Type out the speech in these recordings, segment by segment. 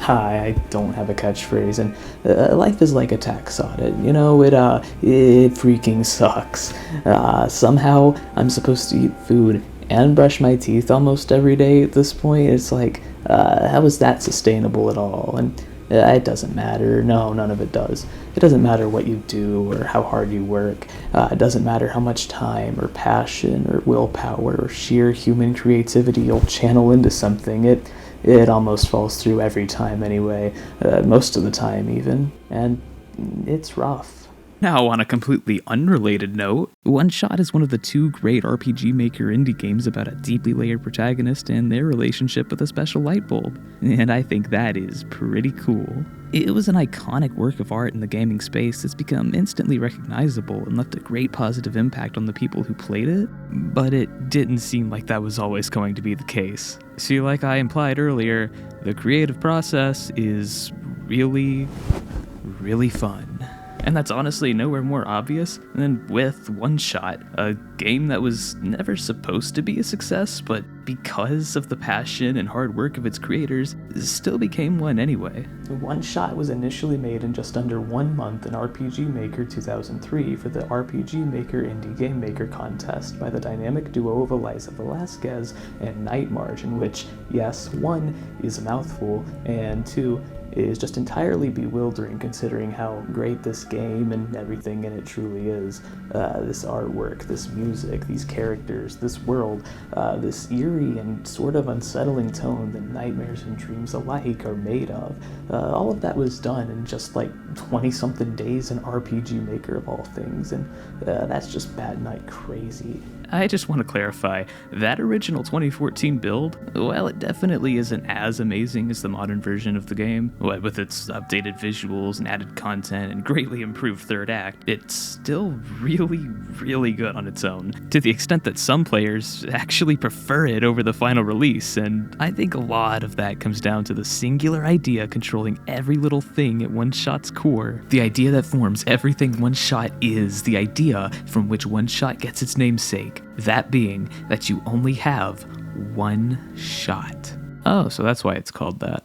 Hi, I don't have a catchphrase, and life is like a tax audit. It freaking sucks. Somehow I'm supposed to eat food and brush my teeth almost every day at this point. It's like, how is that sustainable at all? And it doesn't matter. No, none of it does. It doesn't matter what you do or how hard you work. It doesn't matter how much time or passion or willpower or sheer human creativity you'll channel into something. It almost falls through every time anyway, most of the time even, and it's rough. Now, on a completely unrelated note, OneShot is one of the two great RPG Maker indie games about a deeply layered protagonist and their relationship with a special light bulb, and I think that is pretty cool. It was an iconic work of art in the gaming space that's become instantly recognizable and left a great positive impact on the people who played it, but it didn't seem like that was always going to be the case. See, like I implied earlier, the creative process is really, really fun. And that's honestly nowhere more obvious than with OneShot, a game that was never supposed to be a success, but because of the passion and hard work of its creators, still became one anyway. OneShot was initially made in just under 1 month in RPG Maker 2003 for the RPG Maker Indie Game Maker contest by the dynamic duo of Eliza Velasquez and Nightmarch, in which, yes, 1 is a mouthful, and 2 is just entirely bewildering considering how great this game and everything in it truly is. This artwork, this music, these characters, this world, this eerie and sort of unsettling tone that nightmares and dreams alike are made of. All of that was done in just like 20-something days in RPG Maker of all things, and that's just bad night crazy. I just want to clarify, that original 2014 build, while it definitely isn't as amazing as the modern version of the game, with its updated visuals and added content and greatly improved third act, it's still really, really good on its own, to the extent that some players actually prefer it over the final release, and I think a lot of that comes down to the singular idea controlling every little thing at OneShot's core, the idea that forms everything OneShot is, the idea from which OneShot gets its namesake. That being that you only have one shot. Oh, so that's why it's called that.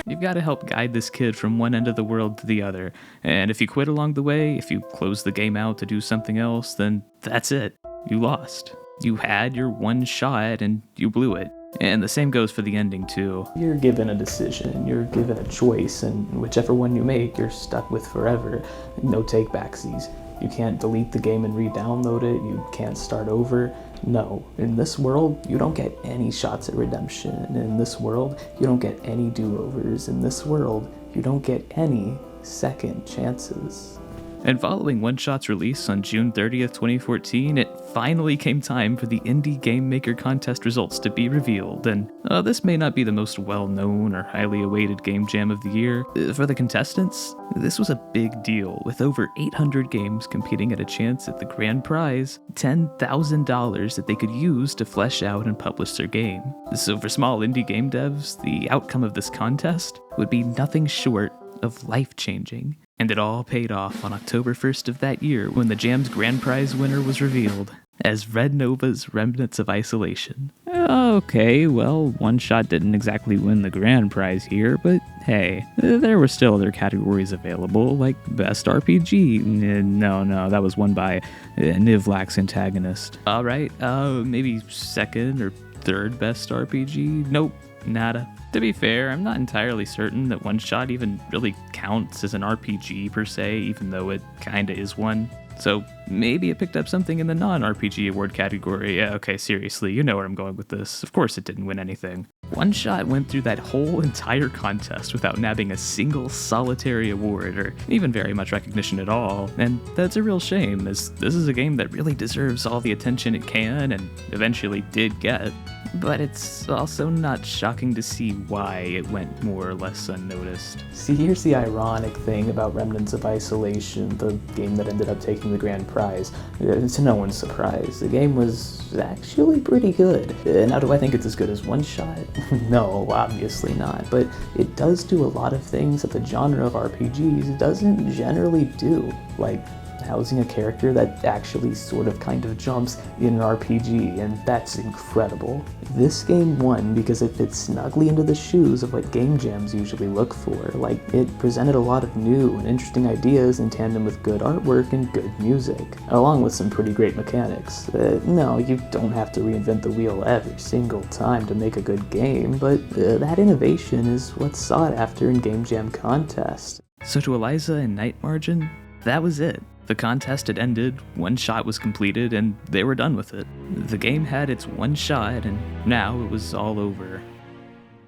You've got to help guide this kid from one end of the world to the other, and if you quit along the way, if you close the game out to do something else, then that's it. You lost. You had your one shot and you blew it. And the same goes for the ending too. You're given a decision, you're given a choice, and whichever one you make, you're stuck with forever. No take-backsies. You can't delete the game and re-download it, you can't start over. No, in this world, you don't get any shots at redemption. In this world, you don't get any do-overs. In this world, you don't get any second chances. And following OneShot's release on June 30th, 2014, it finally came time for the Indie Game Maker contest results to be revealed, and this may not be the most well-known or highly awaited game jam of the year. For the contestants, this was a big deal, with over 800 games competing at a chance at the grand prize, $10,000 that they could use to flesh out and publish their game. So for small indie game devs, the outcome of this contest would be nothing short of life-changing. And it all paid off on October 1st of that year when the Jam's grand prize winner was revealed as Red Nova's Remnants of Isolation. Okay, well, OneShot didn't exactly win the grand prize here, but hey, there were still other categories available, like Best RPG. No, that was won by Nivlax Antagonist. Alright, maybe second or third Best RPG? Nope, nada. To be fair, I'm not entirely certain that OneShot even really counts as an RPG per se, even though it kinda is one. So maybe it picked up something in the non-RPG award category. Yeah, okay, seriously, you know where I'm going with this. Of course it didn't win anything. OneShot went through that whole entire contest without nabbing a single solitary award, or even very much recognition at all, and that's a real shame, as this is a game that really deserves all the attention it can, and eventually did get. But it's also not shocking to see why it went more or less unnoticed. See, here's the ironic thing about Remnants of Isolation, the game that ended up taking the grand prize. To no one's surprise, the game was actually pretty good. Now, do I think it's as good as OneShot? No, obviously not, but it does do a lot of things that the genre of RPGs doesn't generally do, like housing a character that actually sort of kind of jumps in an RPG, and that's incredible. This game won because it fits snugly into the shoes of what game jams usually look for. Like, it presented a lot of new and interesting ideas in tandem with good artwork and good music, along with some pretty great mechanics. No, you don't have to reinvent the wheel every single time to make a good game, but that innovation is what's sought after in game jam contests. So to Eliza and Night Margin, that was it. The contest had ended, one shot was completed, and they were done with it. The game had its one shot, and now it was all over.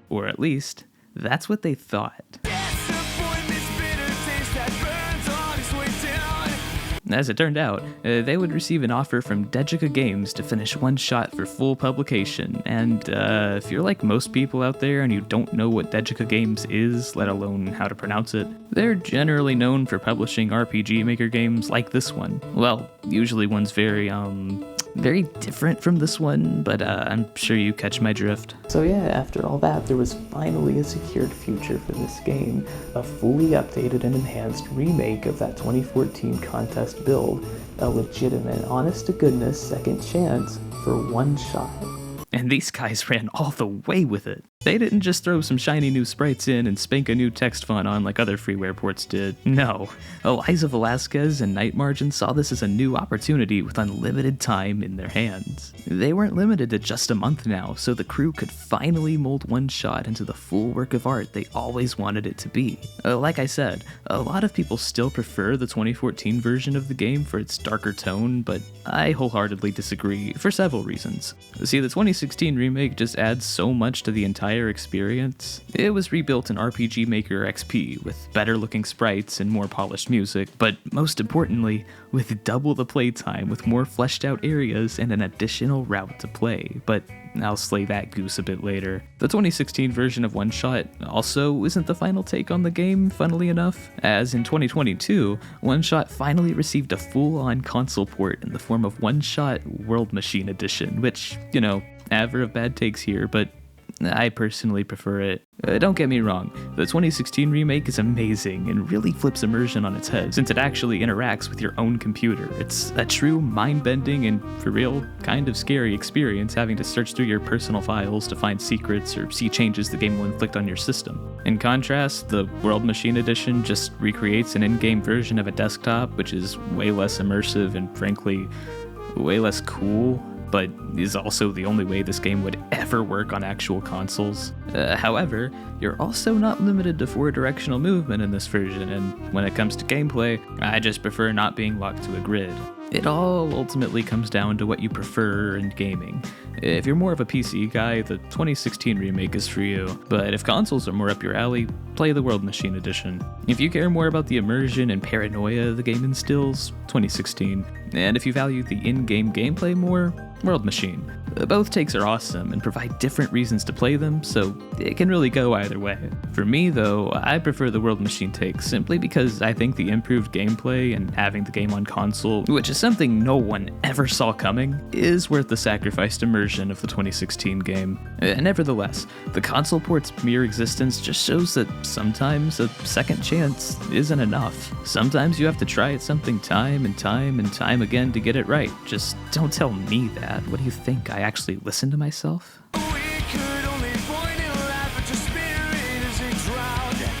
Or at least, that's what they thought. As it turned out, they would receive an offer from Veggietales Games to finish One Shot for full publication, and if you're like most people out there and you don't know what Veggietales Games is, let alone how to pronounce it, they're generally known for publishing RPG Maker games like this one. Well, usually one's very different from this one, but I'm sure you catch my drift. So yeah, after all that, there was finally a secured future for this game, a fully updated and enhanced remake of that 2014 contest build, a legitimate, honest-to-goodness second chance for One Shot. And these guys ran all the way with it. They didn't just throw some shiny new sprites in and spank a new text font on like other freeware ports did. No, Eliza Velasquez and Night Margin saw this as a new opportunity with unlimited time in their hands. They weren't limited to just a month now, so the crew could finally mold One Shot into the full work of art they always wanted it to be. Like I said, a lot of people still prefer the 2014 version of the game for its darker tone, but I wholeheartedly disagree for several reasons. See, the 2016 remake just adds so much to the entire experience. It was rebuilt in RPG Maker XP with better looking sprites and more polished music, but most importantly, with double the playtime with more fleshed out areas and an additional route to play, but I'll slay that goose a bit later. The 2016 version of One Shot also isn't the final take on the game, funnily enough, as in 2022, One Shot finally received a full-on console port in the form of One Shot World Machine Edition, which, never of bad takes here, but I personally prefer it. Don't get me wrong, the 2016 remake is amazing and really flips immersion on its head since it actually interacts with your own computer. It's a true mind-bending and, for real, kind of scary experience having to search through your personal files to find secrets or see changes the game will inflict on your system. In contrast, the World Machine Edition just recreates an in-game version of a desktop, which is way less immersive and, frankly, way less cool, but is also the only way this game would ever work on actual consoles. However, you're also not limited to 4-directional movement in this version, and when it comes to gameplay, I just prefer not being locked to a grid. It all ultimately comes down to what you prefer in gaming. If you're more of a PC guy, the 2016 remake is for you, but if consoles are more up your alley, play the World Machine Edition. If you care more about the immersion and paranoia the game instills, 2016. And if you value the in-game gameplay more, World Machine. Both takes are awesome and provide different reasons to play them, so it can really go either way. For me though, I prefer the World Machine take simply because I think the improved gameplay and having the game on console, which is something no one ever saw coming, is worth the sacrificed immersion of the 2016 game. Nevertheless, the console port's mere existence just shows that sometimes a second chance isn't enough. Sometimes you have to try at something time and time and time again to get it right. Just don't tell me that. What do you think? I actually listen to myself?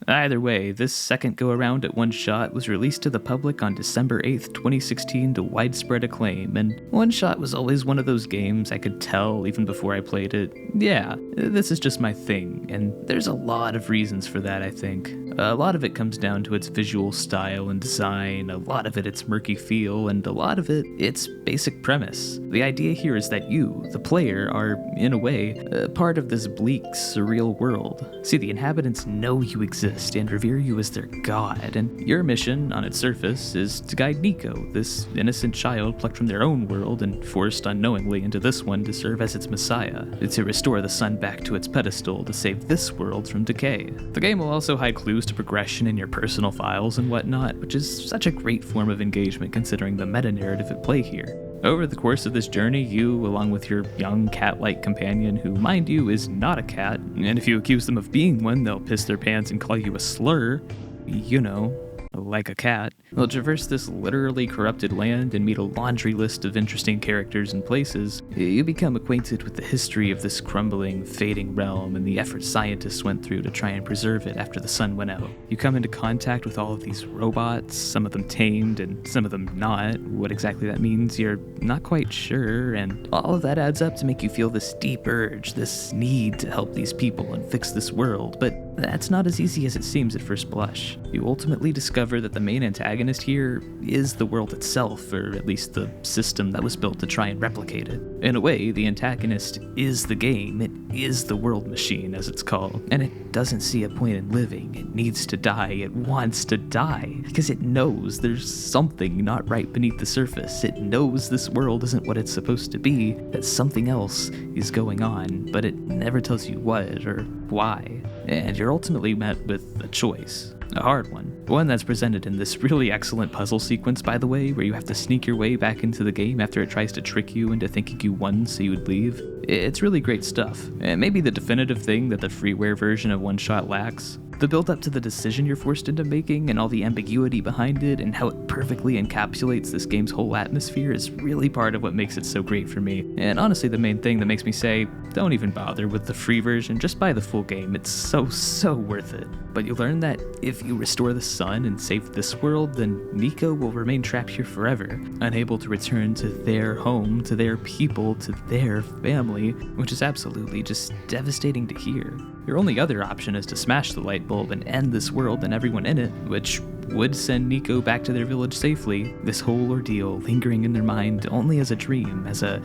Either way, this second go-around at One Shot was released to the public on December 8th, 2016 to widespread acclaim, and One Shot was always one of those games I could tell even before I played it, yeah, this is just my thing, and there's a lot of reasons for that, I think. A lot of it comes down to its visual style and design, a lot of it its murky feel, and a lot of it its basic premise. The idea here is that you, the player, are, in a way, part of this bleak, surreal world. See, the inhabitants know you exist and revere you as their god, and your mission, on its surface, is to guide Niko, this innocent child plucked from their own world and forced unknowingly into this one to serve as its messiah, to restore the sun back to its pedestal to save this world from decay. The game will also hide clues to progression in your personal files and whatnot, which is such a great form of engagement considering the meta-narrative at play here. Over the course of this journey, you, along with your young cat-like companion, who, mind you, is not a cat, and if you accuse them of being one, they'll piss their pants and call you a slur, like a cat. You'll traverse this literally corrupted land and meet a laundry list of interesting characters and places. You become acquainted with the history of this crumbling, fading realm and the effort scientists went through to try and preserve it after the sun went out. You come into contact with all of these robots, some of them tamed and some of them not. What exactly that means, you're not quite sure, and all of that adds up to make you feel this deep urge, this need to help these people and fix this world, but that's not as easy as it seems at first blush. You ultimately discover that the main antagonist here is the world itself, or at least the system that was built to try and replicate it. In a way, the antagonist is the game, it is the world machine, as it's called, and it doesn't see a point in living. It needs to die, it wants to die, because it knows there's something not right beneath the surface. It knows this world isn't what it's supposed to be, that something else is going on, but it never tells you what or why. And you're ultimately met with a choice. A hard one that's presented in this really excellent puzzle sequence, by the way, where you have to sneak your way back into the game after it tries to trick you into thinking you won so you would leave. It's really great stuff, and maybe the definitive thing that the freeware version of OneShot lacks. The build up to the decision you're forced into making and all the ambiguity behind it and how it perfectly encapsulates this game's whole atmosphere is really part of what makes it so great for me. And honestly, the main thing that makes me say, don't even bother with the free version, just buy the full game. It's so worth it. But you learn that if you restore the sun and save this world, then Niko will remain trapped here forever, unable to return to their home, to their people, to their family, which is absolutely just devastating to hear. Your only other option is to smash the light bulb and end this world and everyone in it, which would send Niko back to their village safely, this whole ordeal lingering in their mind only as a dream, as a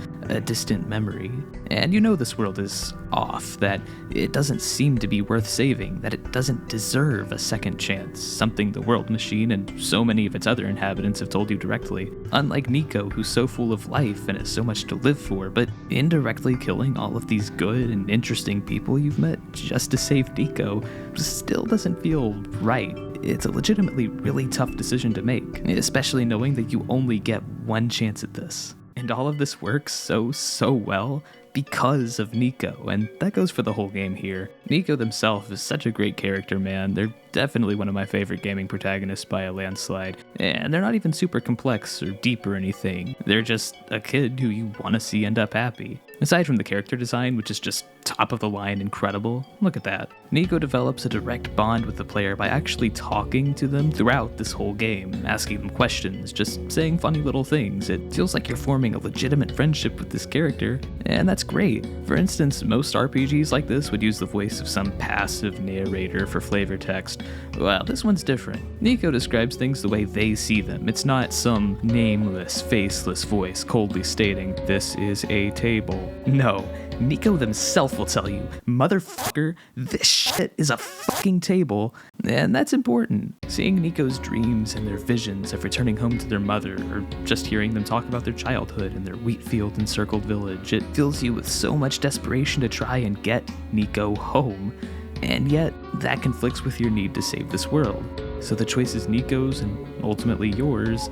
distant memory. And you know this world is off, that it doesn't seem to be worth saving, that it doesn't deserve a second chance, something the world machine and so many of its other inhabitants have told you directly. Unlike Niko, who's so full of life and has so much to live for, but indirectly killing all of these good and interesting people you've met just to save Niko still doesn't feel right. It's a legitimately really tough decision to make, especially knowing that you only get one chance at this. And all of this works so well because of Niko, and that goes for the whole game here. Niko themselves is such a great character, man. They're definitely one of my favorite gaming protagonists by a landslide, and they're not even super complex or deep or anything. They're just a kid who you want to see end up happy. Aside from the character design, which is just top of the line incredible, look at that. Niko develops a direct bond with the player by actually talking to them throughout this whole game, asking them questions, just saying funny little things. It feels like you're forming a legitimate friendship with this character, and that's great. For instance, most RPGs like this would use the voice of some passive narrator for flavor text. Well, this one's different. Niko describes things the way they see them. It's not some nameless, faceless voice coldly stating, "This is a table." No, Niko themselves will tell you, "Motherfucker, this shit is a fucking table." And that's important. Seeing Niko's dreams and their visions of returning home to their mother, or just hearing them talk about their childhood and their wheat field encircled village, it fills you with so much desperation to try and get Niko home. And yet, that conflicts with your need to save this world. So the choice is Niko's and ultimately yours.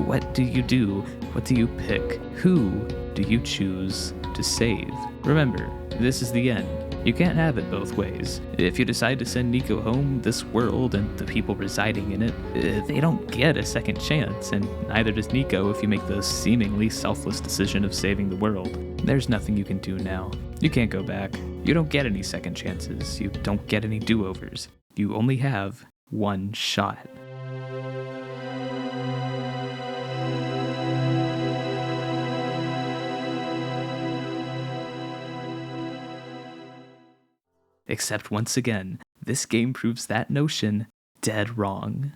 What do you do? What do you pick? Who do you choose to save? Remember, this is the end. You can't have it both ways. If you decide to send Niko home, this world and the people residing in it, they don't get a second chance, and neither does Niko if you make the seemingly selfless decision of saving the world. There's nothing you can do now. You can't go back. You don't get any second chances. You don't get any do-overs. You only have one shot. Except once again, this game proves that notion dead wrong.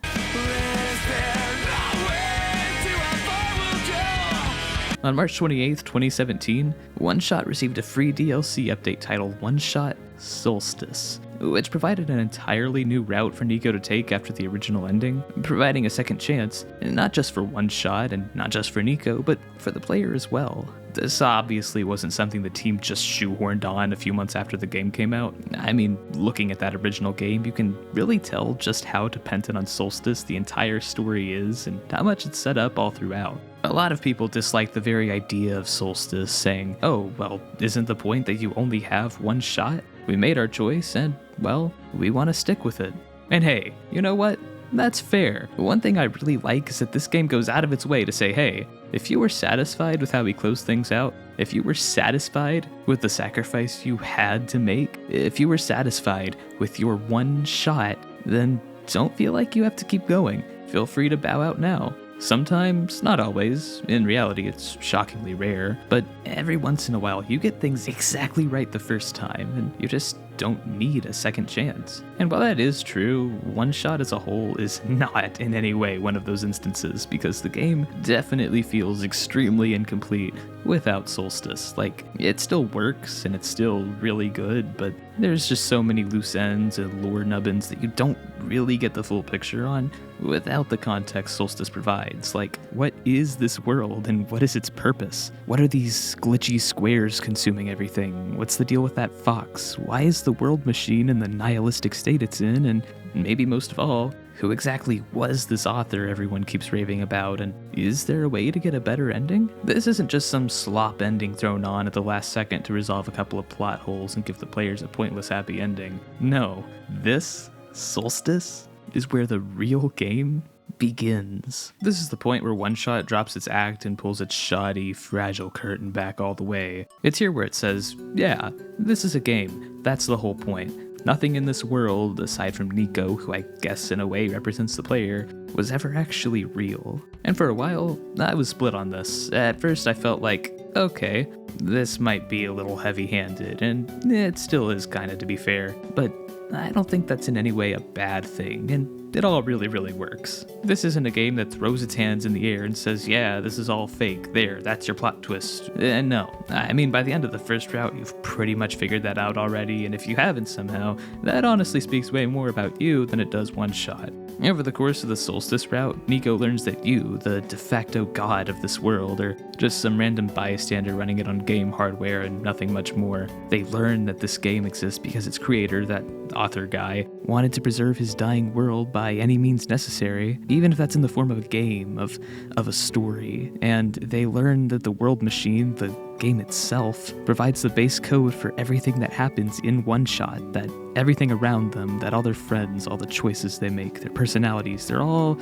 On March 28th, 2017, OneShot received a free DLC update titled OneShot Solstice, which provided an entirely new route for Niko to take after the original ending, providing a second chance, not just for OneShot and not just for Niko, but for the player as well. This obviously wasn't something the team just shoehorned on a few months after the game came out. I mean, looking at that original game, you can really tell just how dependent on Solstice the entire story is and how much it's set up all throughout. A lot of people dislike the very idea of Solstice, saying, "Oh, well, isn't the point that you only have one shot? We made our choice and, well, we want to stick with it." And hey, you know what? That's fair. One thing I really like is that this game goes out of its way to say, hey, if you were satisfied with how we close things out, if you were satisfied with the sacrifice you had to make, if you were satisfied with your one shot, then don't feel like you have to keep going. Feel free to bow out now. Sometimes, not always, in reality it's shockingly rare, but every once in a while you get things exactly right the first time, and you just don't need a second chance. And while that is true, OneShot as a whole is not in any way one of those instances, because the game definitely feels extremely incomplete without Solstice. Like, it still works and it's still really good, but there's just so many loose ends and lore nubbins that you don't really get the full picture on without the context Solstice provides. Like, what is this world and what is its purpose? What are these glitchy squares consuming everything? What's the deal with that fox? Why is the world machine in the nihilistic state it's in? And maybe most of all, who exactly was this author everyone keeps raving about, and is there a way to get a better ending? This isn't just some slop ending thrown on at the last second to resolve a couple of plot holes and give the players a pointless happy ending. No, this, Solstice, is where the real game begins. This is the point where OneShot drops its act and pulls its shoddy, fragile curtain back all the way. It's here where it says, yeah, this is a game. That's the whole point. Nothing in this world, aside from Niko, who I guess in a way represents the player, was ever actually real. And for a while, I was split on this. At first I felt like, okay, this might be a little heavy-handed, and it still is kinda to be fair, but I don't think that's in any way a bad thing, and it all really, really works. This isn't a game that throws its hands in the air and says, yeah, this is all fake, there, that's your plot twist. And no, I mean, by the end of the first route, you've pretty much figured that out already, and if you haven't somehow, that honestly speaks way more about you than it does OneShot. Over the course of the Solstice route, Niko learns that you, the de facto god of this world, are just some random bystander running it on game hardware and nothing much more. They learn that this game exists because its creator, that author guy, wanted to preserve his dying world by any means necessary, even if that's in the form of a game, of a story. And they learn that the world machine, the game itself, provides the base code for everything that happens in OneShot, that everything around them, that all their friends, all the choices they make, their personalities, they're all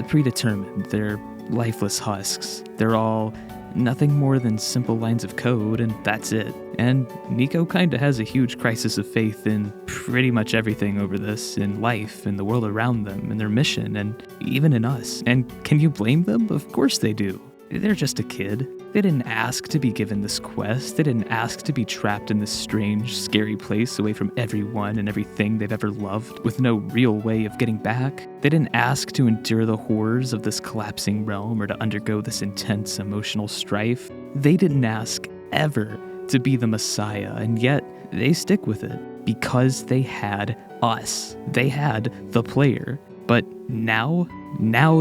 predetermined. They're lifeless husks. They're all nothing more than simple lines of code, and that's it. And Niko kinda has a huge crisis of faith in pretty much everything over this, in life, in the world around them, in their mission, and even in us. And can you blame them? Of course they do. They're just a kid. They didn't ask to be given this quest. They didn't ask to be trapped in this strange, scary place away from everyone and everything they've ever loved, with no real way of getting back. They didn't ask to endure the horrors of this collapsing realm or to undergo this intense emotional strife. They didn't ask ever to be the Messiah, and yet they stick with it because they had us. They had the player. But now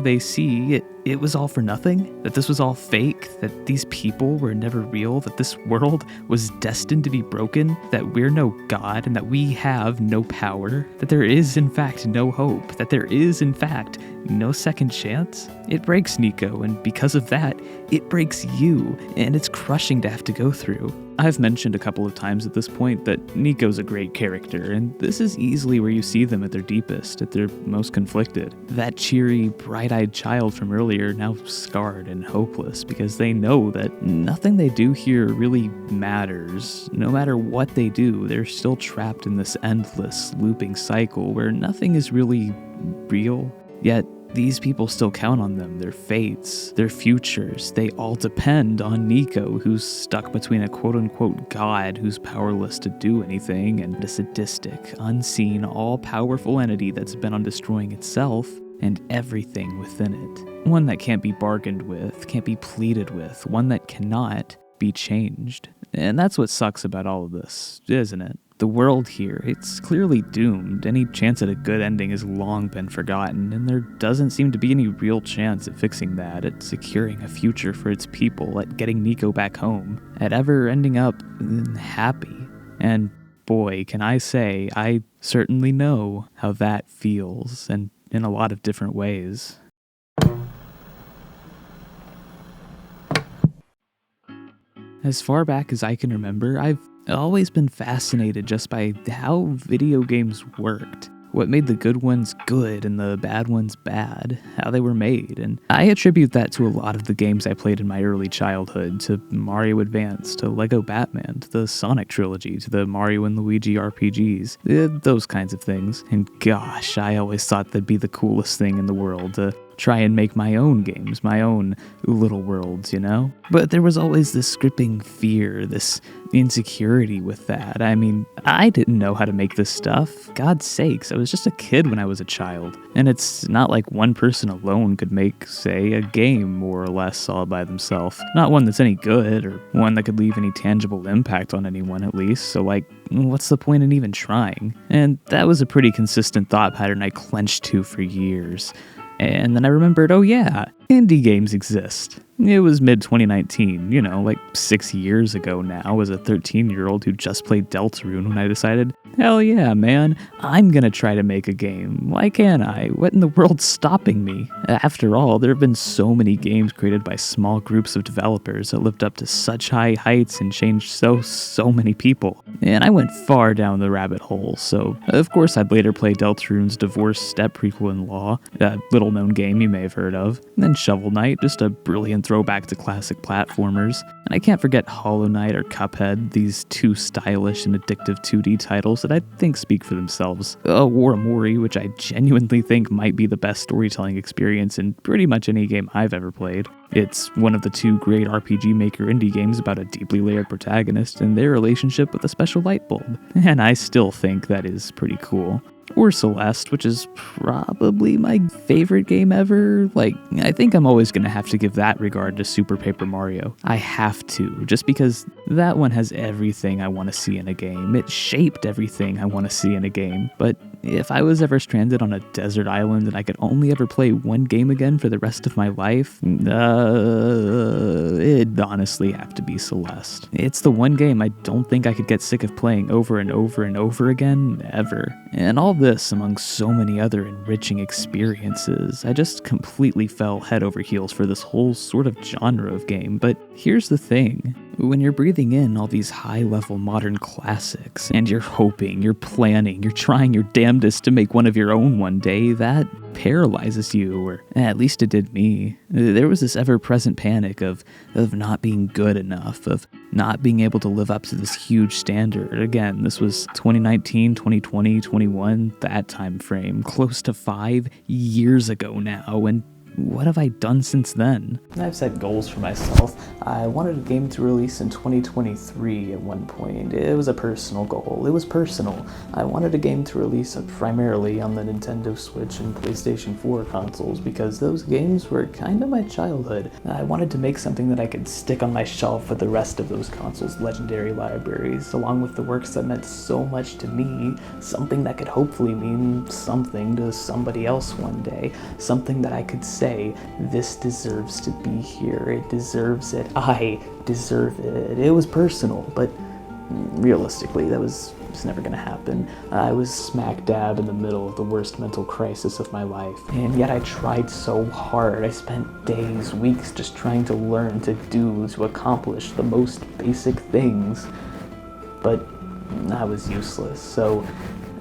they see it was all for nothing, that this was all fake, that these people were never real, that this world was destined to be broken, that we're no god and that we have no power, that there is in fact no hope, that there is in fact no second chance. It breaks Niko, and because of that, it breaks you, and it's crushing to have to go through. I've mentioned a couple of times at this point that Niko's a great character, and this is easily where you see them at their deepest, at their most conflicted. That cheery, bright-eyed child from earlier now scarred and hopeless because they know that nothing they do here really matters. No matter what they do, they're still trapped in this endless, looping cycle where nothing is really real. Yet, these people still count on them, their fates, their futures. They all depend on Niko, who's stuck between a quote-unquote god who's powerless to do anything, and a sadistic, unseen, all-powerful entity that's bent on destroying itself and everything within it. One that can't be bargained with, can't be pleaded with, one that cannot be changed. And that's what sucks about all of this, isn't it? The world here, it's clearly doomed. Any chance at a good ending has long been forgotten, and there doesn't seem to be any real chance at fixing that, at securing a future for its people, at getting Niko back home, at ever ending up happy. And boy, can I say, I certainly know how that feels, and in a lot of different ways. As far back as I can remember, I've always been fascinated just by how video games worked. what made the good ones good and the bad ones bad, how they were made. And I attribute that to a lot of the games I played in my early childhood, to Mario Advance, to Lego Batman, to the Sonic trilogy, to the Mario and Luigi RPGs, those kinds of things. And gosh, I always thought that'd be the coolest thing in the world to try and make my own games, my own little worlds, you know? But there was always this gripping fear, this insecurity with that. I mean, I didn't know how to make this stuff. God's sakes, I was just a kid when I was a child. And it's not like one person alone could make, say, a game more or less all by themselves. Not one that's any good, or one that could leave any tangible impact on anyone at least. So like, what's the point in even trying? And that was a pretty consistent thought pattern I clenched to for years. And then I remembered, oh yeah, indie games exist. It was mid-2019, you know, like 6 years ago now, as a 13-year-old who just played Deltarune when I decided, hell yeah, man, I'm gonna try to make a game. Why can't I? What in the world's stopping me? After all, there have been so many games created by small groups of developers that lived up to such high heights and changed so many people. And I went far down the rabbit hole, so of course I'd later play Deltarune's divorced step prequel-in-law, a little-known game you may have heard of, and then Shovel Knight, just a brilliant throwback to classic platformers. And I can't forget Hollow Knight or Cuphead, these two stylish and addictive 2D titles that I think speak for themselves. Or Omori, which I genuinely think might be the best storytelling experience in pretty much any game I've ever played. It's one of the two great RPG Maker indie games about a deeply layered protagonist and their relationship with a special light bulb. And I still think that is pretty cool. Or Celeste, which is probably my favorite game ever. Like, I think I'm always going to have to give that regard to Super Paper Mario. I have to, just because that one has everything I want to see in a game. It shaped everything I want to see in a game. But if I was ever stranded on a desert island and I could only ever play one game again for the rest of my life, it'd honestly have to be Celeste. It's the one game I don't think I could get sick of playing over and over and over again, ever. And all this among so many other enriching experiences, I just completely fell head over heels for this whole sort of genre of game. But here's the thing. When you're breathing in all these high-level modern classics, and you're hoping, you're planning, you're trying your damnedest to make one of your own one day, that paralyzes you, or at least it did me. There was this ever-present panic of not being good enough, of not being able to live up to this huge standard. Again, this was 2019, 2020, 21, that time frame, close to 5 years ago now, and what have I done since then? I've set goals for myself. I wanted a game to release in 2023 at one point. It was a personal goal. It was personal. I wanted a game to release primarily on the Nintendo Switch and PlayStation 4 consoles because those games were kind of my childhood. I wanted to make something that I could stick on my shelf for the rest of those consoles' legendary libraries, along with the works that meant so much to me, something that could hopefully mean something to somebody else one day, something that I could say, this deserves to be here, it deserves it, I deserve it. It was personal, but realistically, that was never gonna happen. I was smack dab in the middle of the worst mental crisis of my life, and yet I tried so hard. I spent days, weeks just trying to learn to accomplish the most basic things, but I was useless, so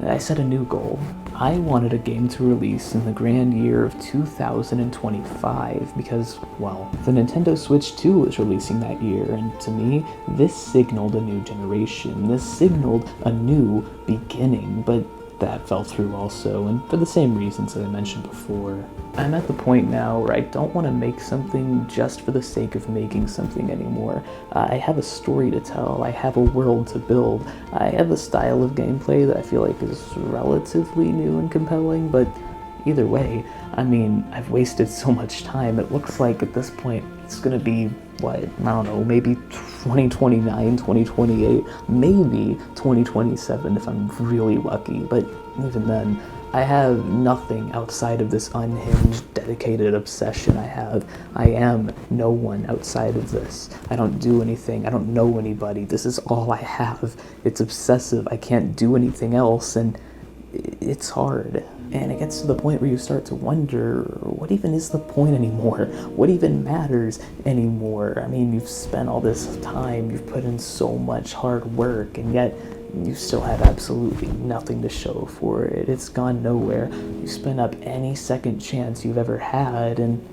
I set a new goal. I wanted a game to release in the grand year of 2025 because, well, the Nintendo Switch 2 was releasing that year, and to me, this signaled a new generation. This signaled a new beginning, but that fell through also, and for the same reasons that I mentioned before. I'm at the point now where I don't want to make something just for the sake of making something anymore. I have a story to tell, I have a world to build, I have a style of gameplay that I feel like is relatively new and compelling, but either way, I mean, I've wasted so much time. It looks like at this point it's gonna be, what, I don't know, maybe 2029, 2028, maybe 2027 if I'm really lucky, but even then, I have nothing outside of this unhinged, dedicated obsession I have. I am no one outside of this. I don't do anything. I don't know anybody. This is all I have. It's obsessive. I can't do anything else, and it's hard. And it gets to the point where you start to wonder, what even is the point anymore? What even matters anymore? I mean, you've spent all this time, you've put in so much hard work, and yet you still have absolutely nothing to show for it. It's gone nowhere. You spent up any second chance you've ever had, and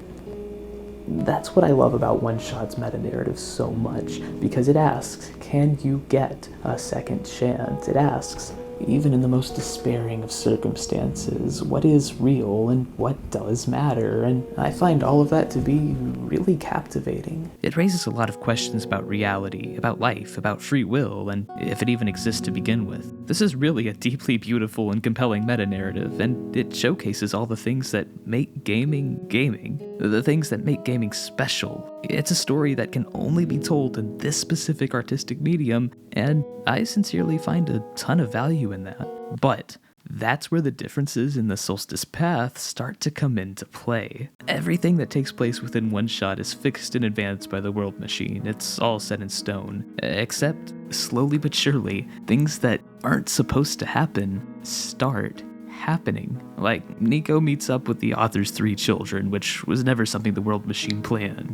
that's what I love about OneShot's meta-narrative so much, because it asks, can you get a second chance? It asks, even in the most despairing of circumstances, what is real and what does matter? And I find all of that to be really captivating. It raises a lot of questions about reality, about life, about free will, and if it even exists to begin with. This is really a deeply beautiful and compelling meta-narrative, and it showcases all the things that make gaming gaming, the things that make gaming special. It's a story that can only be told in this specific artistic medium, and I sincerely find a ton of value in that. But that's where the differences in the Solstice path start to come into play. Everything that takes place within OneShot is fixed in advance by the world machine. It's all set in stone. Except, slowly but surely, things that aren't supposed to happen start happening. Like, Niko meets up with the author's 3 children, which was never something the world machine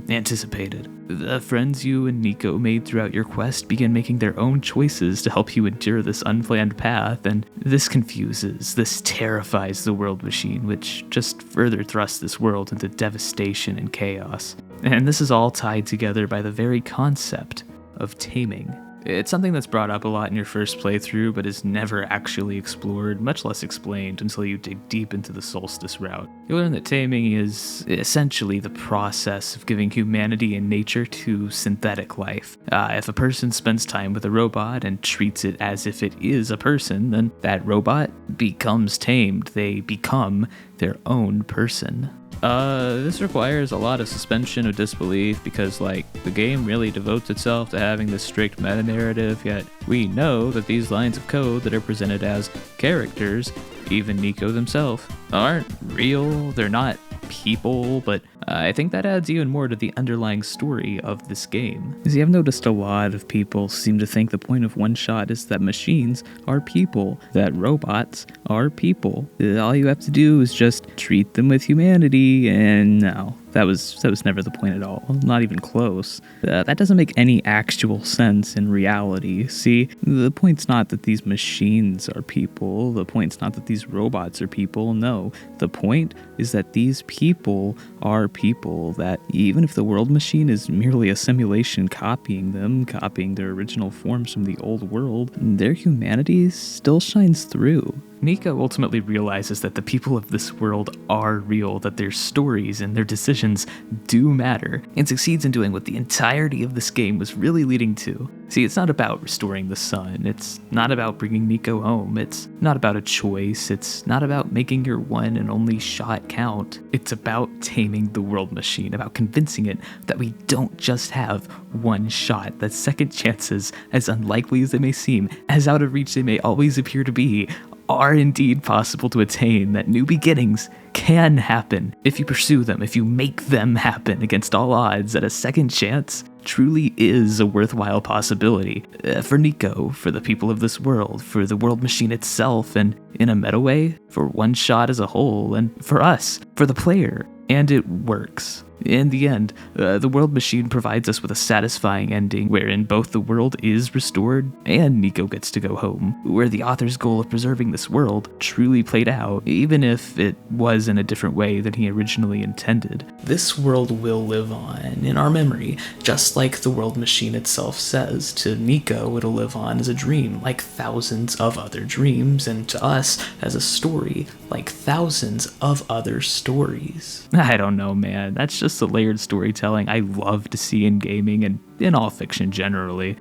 anticipated. The friends you and Niko made throughout your quest begin making their own choices to help you endure this unplanned path, and this confuses, this terrifies the world machine, which just further thrusts this world into devastation and chaos. And this is all tied together by the very concept of taming. It's something that's brought up a lot in your first playthrough, but is never actually explored, much less explained until you dig deep into the Solstice route. You learn that taming is essentially the process of giving humanity and nature to synthetic life. If a person spends time with a robot and treats it as if it is a person, then that robot becomes tamed. They become their own person. This requires a lot of suspension of disbelief because, the game really devotes itself to having this strict meta-narrative, yet we know that these lines of code that are presented as characters, even Niko themselves, aren't real, they're not people, but I think that adds even more to the underlying story of this game. See, I've noticed a lot of people seem to think the point of OneShot is that machines are people, that robots are people. All you have to do is just treat them with humanity, and no. That was never the point at all, not even close. That doesn't make any actual sense in reality. See, the point's not that these machines are people, the point's not that these robots are people, no. The point is that these people are people, that even if the world machine is merely a simulation copying their original forms from the old world, their humanity still shines through. Niko ultimately realizes that the people of this world are real, that their stories and their decisions do matter, and succeeds in doing what the entirety of this game was really leading to. See, it's not about restoring the sun, it's not about bringing Niko home, it's not about a choice, it's not about making your one and only shot count. It's about taming the world machine, about convincing it that we don't just have one shot, that second chances, as unlikely as they may seem, as out of reach they may always appear to be, are indeed possible to attain, that new beginnings can happen if you pursue them, if you make them happen against all odds, that a second chance truly is a worthwhile possibility. For Niko, for the people of this world, for the world machine itself, and in a meta way, for OneShot as a whole, and for us, for the player. And it works. In the end, the world machine provides us with a satisfying ending wherein both the world is restored and Niko gets to go home, where the author's goal of preserving this world truly played out, even if it was in a different way than he originally intended. This world will live on in our memory, just like the world machine itself says. To Niko, it'll live on as a dream, like thousands of other dreams, and to us, as a story, like thousands of other stories. I don't know, man. That's just the layered storytelling I love to see in gaming and in all fiction generally.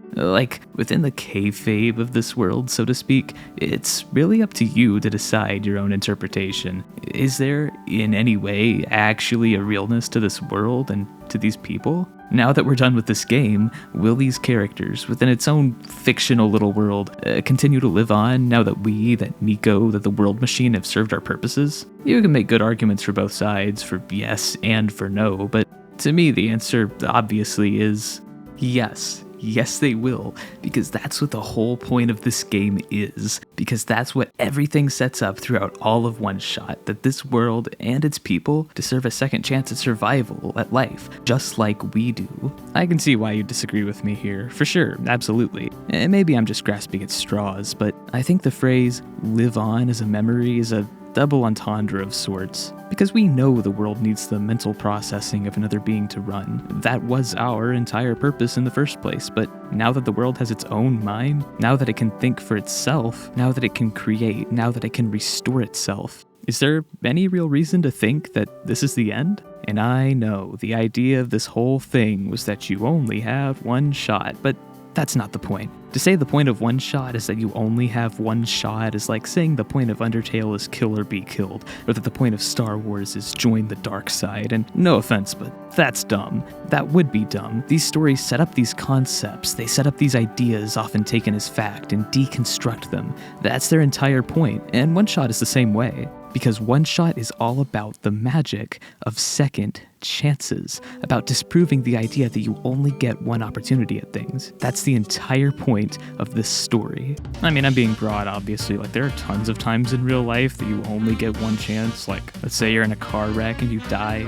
Within the kayfabe of this world, so to speak, it's really up to you to decide your own interpretation. Is there, in any way, actually a realness to this world and to these people? Now that we're done with this game, will these characters, within its own fictional little world, continue to live on now that we, that Niko, that the world machine have served our purposes? You can make good arguments for both sides, for yes and for no, but to me the answer obviously is yes. Yes, they will, because that's what the whole point of this game is, because that's what everything sets up throughout all of OneShot, that this world and its people deserve a second chance at survival, at life, just like we do. I can see why you disagree with me here, for sure, absolutely. And maybe I'm just grasping at straws, but I think the phrase live on as a memory is a double entendre of sorts. Because we know the world needs the mental processing of another being to run. That was our entire purpose in the first place, but now that the world has its own mind, now that it can think for itself, now that it can create, now that it can restore itself, is there any real reason to think that this is the end? And I know the idea of this whole thing was that you only have one shot, but that's not the point. To say the point of one shot is that you only have one shot is like saying the point of Undertale is kill or be killed, or that the point of Star Wars is join the dark side, and no offense, but that's dumb. That would be dumb. These stories set up these concepts, they set up these ideas often taken as fact and deconstruct them. That's their entire point, and One Shot is the same way. Because One Shot is all about the magic of second chances, about disproving the idea that you only get one opportunity at things. That's the entire point of this story. I mean, I'm being broad, obviously. Like, there are tons of times in real life that you only get one chance. Like, let's say you're in a car wreck and you die.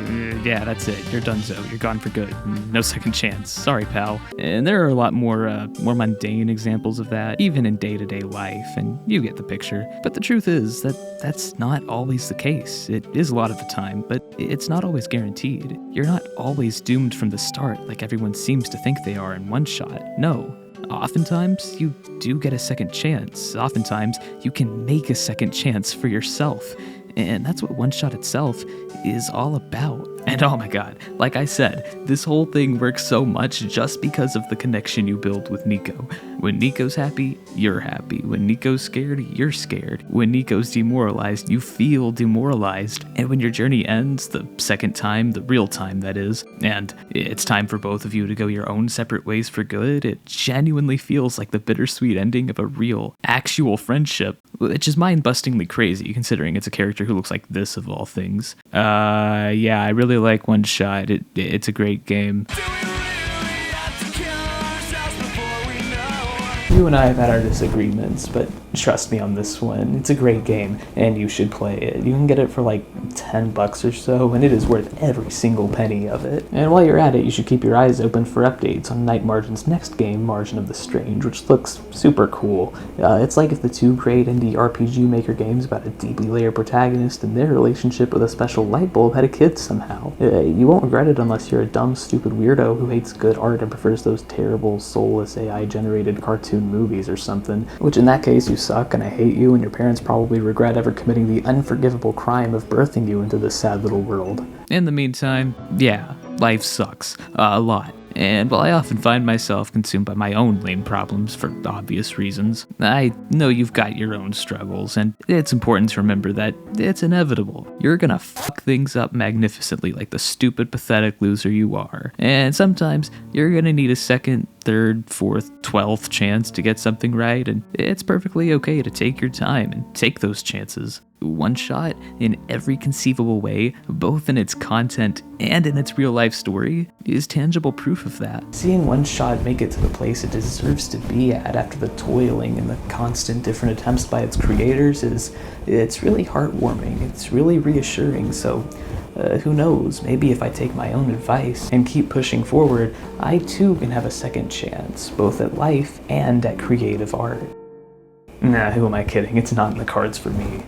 Yeah, that's it. You're donezo. You're gone for good. No second chance. Sorry, pal. And there are a lot more mundane examples of that, even in day-to-day life, and you get the picture. But the truth is that that's not always the case. It is a lot of the time, but it's not always guaranteed. You're not always doomed from the start like everyone seems to think they are in One Shot. No. Oftentimes, you do get a second chance. Oftentimes, you can make a second chance for yourself. And that's what One Shot itself is all about. And oh my god, like I said, this whole thing works so much just because of the connection you build with Niko. When Niko's happy, you're happy. When Niko's scared, you're scared. When Niko's demoralized, you feel demoralized. And when your journey ends, the second time, the real time that is, and it's time for both of you to go your own separate ways for good, it genuinely feels like the bittersweet ending of a real, actual friendship, which is mind-bustingly crazy considering it's a character who looks like this of all things. Yeah, I really like One Shot. It's a great game. You and I have had our disagreements, but trust me on this one. It's a great game, and you should play it. You can get it for like $10 or so, and it is worth every single penny of it. And while you're at it, you should keep your eyes open for updates on Night Margin's next game, Margin of the Strange, which looks super cool. It's like if the two great indie RPG Maker games about a deeply layered protagonist and their relationship with a special light bulb had a kid somehow. You won't regret it unless you're a dumb, stupid weirdo who hates good art and prefers those terrible, soulless AI-generated cartoon movies or something, which in that case you suck and I hate you, and your parents probably regret ever committing the unforgivable crime of birthing you into this sad little world. In the meantime, yeah, life sucks. A lot. And while I often find myself consumed by my own lame problems for obvious reasons, I know you've got your own struggles, and it's important to remember that it's inevitable. You're gonna fuck things up magnificently like the stupid, pathetic loser you are. And sometimes you're gonna need a second, third, fourth, 12th chance to get something right, and it's perfectly okay to take your time and take those chances. One Shot, in every conceivable way, both in its content and in its real-life story, is tangible proof of that. Seeing One Shot make it to the place it deserves to be at after the toiling and the constant different attempts by its creators it's really heartwarming, it's really reassuring, so who knows, maybe if I take my own advice and keep pushing forward, I too can have a second chance, both at life and at creative art. Nah, who am I kidding? It's not in the cards for me.